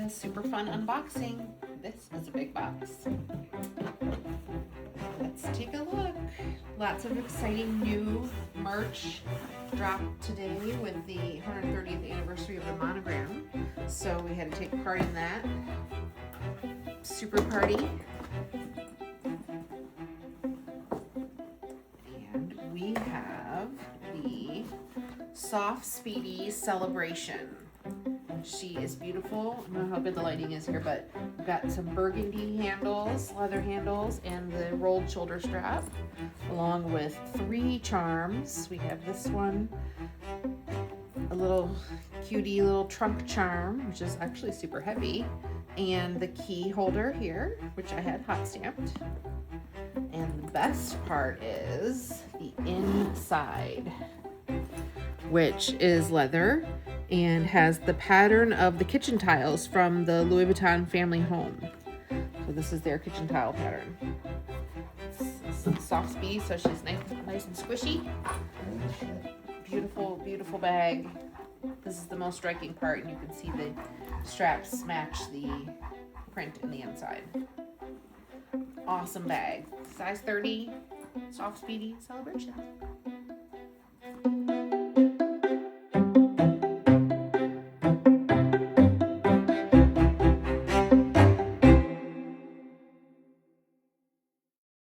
a super fun unboxing. This is a big box. Let's take a look. Lots of exciting new merch dropped today with the 130th anniversary of the monogram. So we had to take part in that. Super party. And we have the Soft Speedy Celebration. She is beautiful. I don't know how good the lighting is here, but we've got some burgundy handles, leather handles, and the rolled shoulder strap, along with 3 charms. We have this one, a little cutie little trunk charm, which is actually super heavy, and the key holder here, which I had hot stamped. And the best part is the inside, which is leather and has the pattern of the kitchen tiles from the Louis Vuitton family home. So this is their kitchen tile pattern. It's Soft Speedy, so she's nice and squishy. Beautiful, beautiful bag. This is the most striking part, and you can see the straps match the print in the inside. Awesome bag. Size 30, Soft Speedy Celebration.